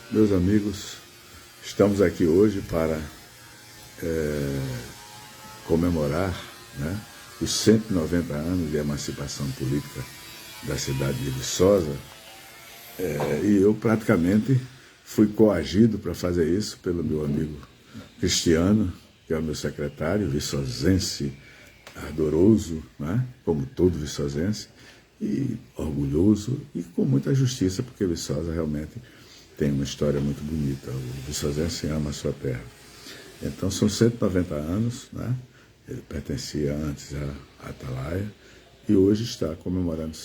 Meus amigos, estamos aqui hoje para comemorar, né, os 190 anos de emancipação política da cidade de Viçosa, e eu praticamente fui coagido para fazer isso pelo meu amigo Cristiano, que é o meu secretário, viçosense ardoroso, né, como todo viçosense, e orgulhoso e com muita justiça, porque Viçosa realmente tem uma história muito bonita. O viçosense ama a sua terra. Então são 190 anos, né? Ele pertencia antes à Atalaia e hoje está comemorando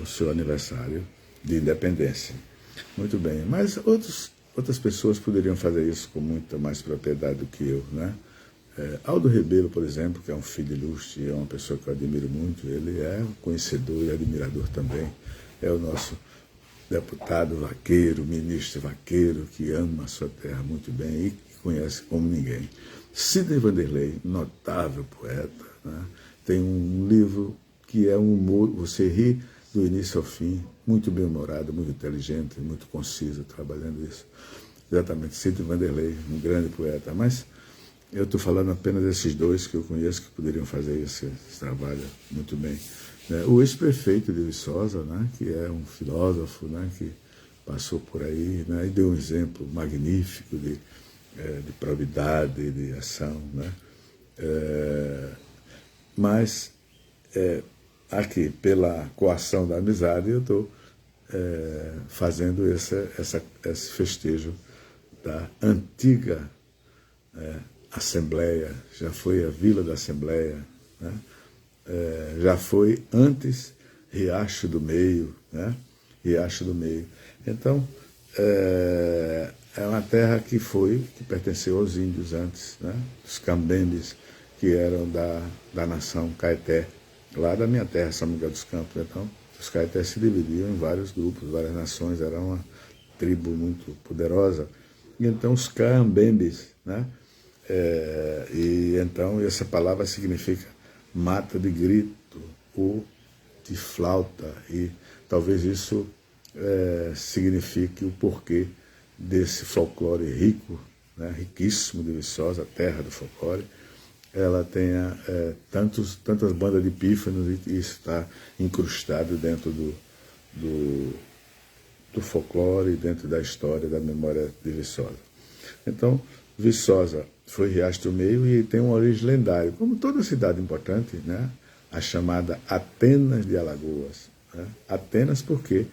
o seu aniversário de independência. Muito bem, mas outras pessoas poderiam fazer isso com muita mais propriedade do que eu, né? Aldo Rebelo, por exemplo, que é um filho ilustre, é uma pessoa que eu admiro muito, ele é um conhecedor e admirador também, é o nosso deputado vaqueiro, ministro vaqueiro, que ama a sua terra muito bem e que conhece como ninguém. Sidney Vanderlei, notável poeta, né? Tem um livro que é um humor, você ri do início ao fim, muito bem-humorado, muito inteligente, muito conciso, trabalhando isso. Exatamente, Sidney Vanderlei, um grande poeta, mas eu estou falando apenas desses dois que eu conheço que poderiam fazer esse trabalho muito bem. O ex-prefeito de Viçosa, né, que é um filósofo, né, que passou por aí, né, e deu um exemplo magnífico de probidade, de ação. Né. Mas aqui, pela coação da amizade, eu estou fazendo esse festejo da antiga Assembleia, já foi a Vila da Assembleia, né? Já foi antes Riacho do Meio, né? Riacho do Meio. Então, é uma terra que pertenceu aos índios antes, né? Os cambembes, que eram da nação Caeté, lá da minha terra, São Miguel dos Campos. Então, os Caetés se dividiam em vários grupos, várias nações, era uma tribo muito poderosa. E então, os cambembes, né? E então essa palavra significa mata de grito ou de flauta, e talvez isso signifique o porquê desse folclore rico, né, riquíssimo de Viçosa, a terra do folclore. Ela tenha tantas bandas de pífanos e isso está incrustado dentro do folclore, dentro da história, da memória de Viçosa. Então, Viçosa foi Riacho do Meio e tem uma origem lendária, como toda cidade importante, né? A chamada Atenas de Alagoas. Né? Atenas porque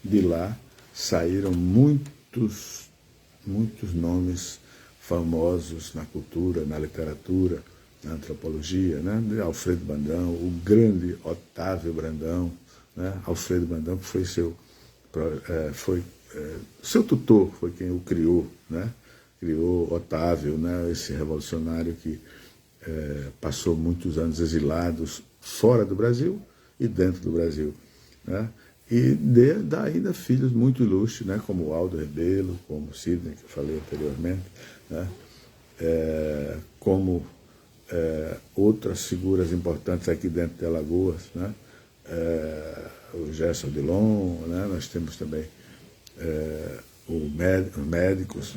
de lá saíram muitos nomes famosos na cultura, na literatura, na antropologia, né? De Alfredo Brandão, o grande Otávio Brandão, né? Alfredo Brandão, que foi seu tutor, foi quem o criou, né? Criou Otávio, né, esse revolucionário que passou muitos anos exilados fora do Brasil e dentro do Brasil. Né, e dá ainda filhos muito ilustres, né, como Aldo Rebelo, como Sidney, que eu falei anteriormente, né, como outras figuras importantes aqui dentro de Alagoas, né, o Gerson Dilon, né, nós temos também médicos,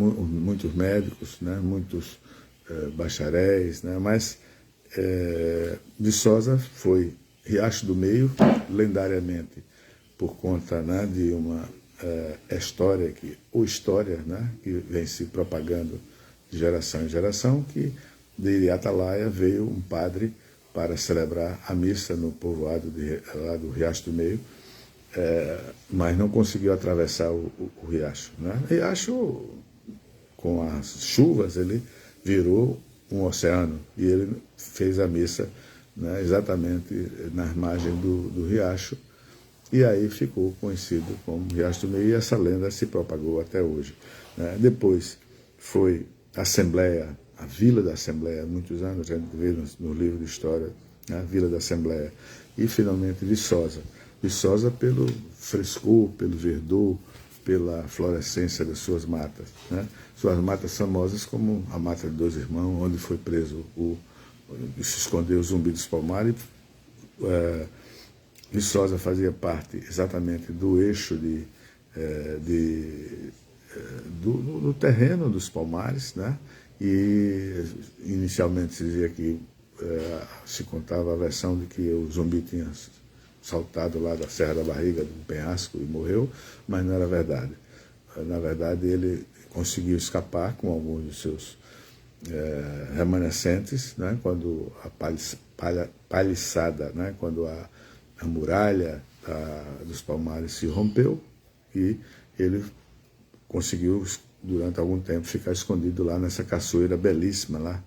muitos médicos, né, muitos bacharéis, né, mas Viçosa foi Riacho do Meio, lendariamente, por conta, né, de uma história, né, que vem se propagando de geração em geração, que de Atalaia veio um padre para celebrar a missa no povoado lá do Riacho do Meio, mas não conseguiu atravessar o riacho. Né? O riacho, com as chuvas, ele virou um oceano e ele fez a missa, né, exatamente nas margens do riacho, e aí ficou conhecido como Riacho do Meio, e essa lenda se propagou até hoje. Né? Depois foi a Assembleia, a Vila da Assembleia, muitos anos, a gente vê no livro de história, né, a Vila da Assembleia, e finalmente Viçosa. Viçosa pelo frescor, pelo verdor, pela florescência das suas matas. Né? Suas matas famosas como a Mata de Dois Irmãos, onde foi preso se escondeu o Zumbi dos Palmares, Viçosa fazia parte exatamente do eixo do terreno dos Palmares, né? E inicialmente se dizia que se contava a versão de que o Zumbi tinha saltado lá da Serra da Barriga, do penhasco, e morreu, mas não era verdade. Na verdade, ele conseguiu escapar com alguns dos seus remanescentes, né? Quando a paliçada, né? Quando a muralha dos Palmares se rompeu, e ele conseguiu, durante algum tempo, ficar escondido lá nessa cachoeira belíssima lá,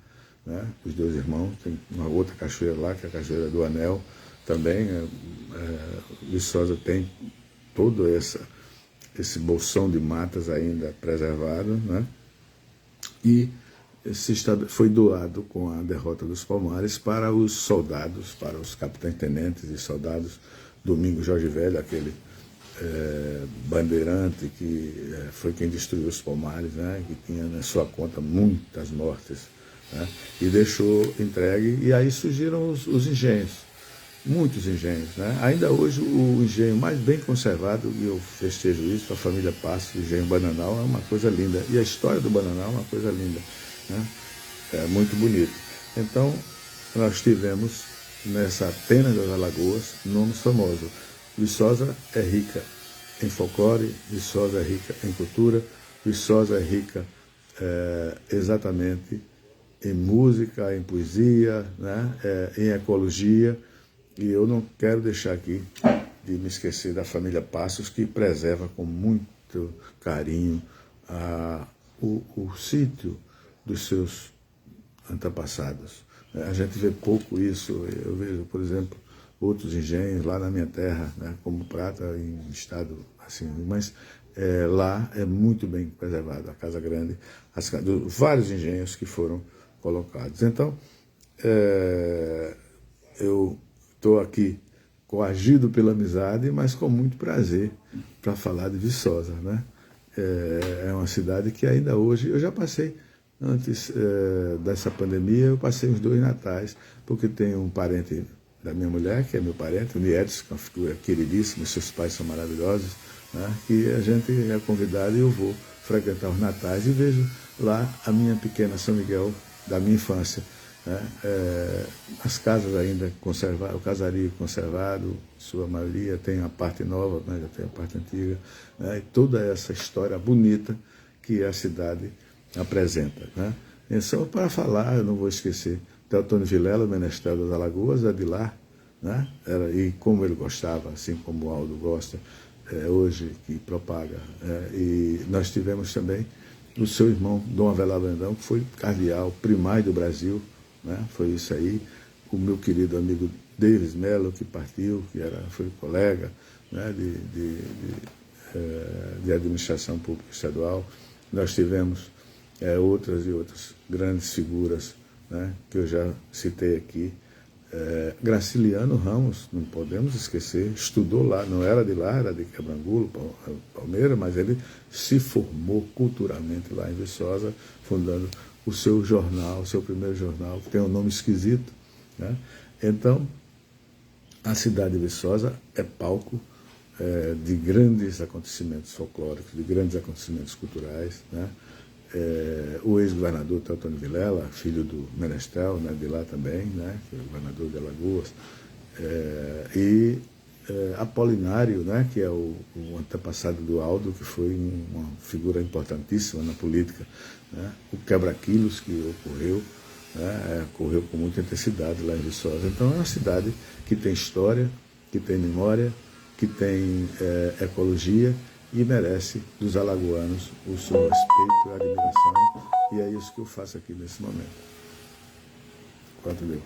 né? Os dois irmãos, tem uma outra cachoeira lá, que é a Cachoeira do Anel, também. Viçosa tem todo esse bolsão de matas ainda preservado, né? E foi doado com a derrota dos Palmares para os soldados, para os capitães-tenentes e soldados. Domingos Jorge Velho, aquele bandeirante que foi quem destruiu os Palmares, né? Que tinha na sua conta muitas mortes, né? E deixou entregue, e aí surgiram os engenhos, muitos engenhos, né? Ainda hoje o engenho mais bem conservado, e eu festejo isso, a família Passos, o engenho Bananal, é uma coisa linda, e a história do Bananal é uma coisa linda, né? É muito bonito. Então, nós tivemos nessa Pena das Alagoas nomes famosos. Viçosa é rica em folclore, Viçosa é rica em cultura, Viçosa é rica exatamente em música, em poesia, né? Em ecologia, e eu não quero deixar aqui de me esquecer da família Passos, que preserva com muito carinho o sítio dos seus antepassados. A gente vê pouco isso. Eu vejo, por exemplo, outros engenhos lá na minha terra, né, como Prata, em estado assim, mas lá é muito bem preservado, a Casa Grande, vários engenhos que foram colocados. Então, eu estou aqui coagido pela amizade, mas com muito prazer para falar de Viçosa, né? É uma cidade que ainda hoje, eu já passei, antes dessa pandemia, eu passei uns 2 natais, porque tem um parente da minha mulher, que é meu parente, o Nietzsche, que é uma figura queridíssima, seus pais são maravilhosos, né? E a gente é convidado e eu vou frequentar os natais e vejo lá a minha pequena São Miguel da minha infância, né? As casas ainda conservadas, o casario conservado, sua maioria, tem a parte nova, mas já tem a parte antiga, né? E toda essa história bonita que a cidade apresenta, né? Então, para falar, eu não vou esquecer, Teotônio Vilela, Menestrel das Alagoas, é de lá, né? E como ele gostava, assim como o Aldo gosta, hoje que propaga. E nós tivemos também o seu irmão, Dom Avelar Brandão, que foi cardeal primário do Brasil, né? Foi isso aí. O meu querido amigo Davis Mello, que partiu, que foi colega, né? de administração pública estadual. Nós tivemos outras e outras grandes figuras, né? Que eu já citei aqui. Graciliano Ramos, não podemos esquecer, estudou lá, não era de lá, era de Quebrangulo, Palmeira, mas ele se formou culturalmente lá em Viçosa, fundando o seu jornal, o seu primeiro jornal, que tem um nome esquisito, né? Então, a cidade de Viçosa é palco de grandes acontecimentos folclóricos, de grandes acontecimentos culturais, né? O ex-governador Teotônio Vilela, filho do Menestrel, né, de lá também, né, que é o governador de Alagoas, e Apolinário, né, que é o antepassado do Aldo, que foi uma figura importantíssima na política, né, o quebra-quilos que ocorreu, né, ocorreu com muita intensidade lá em Viçosa. Então é uma cidade que tem história, que tem memória, que tem ecologia, e merece dos alagoanos o seu respeito e a admiração, e é isso que eu faço aqui nesse momento. Quanto deu?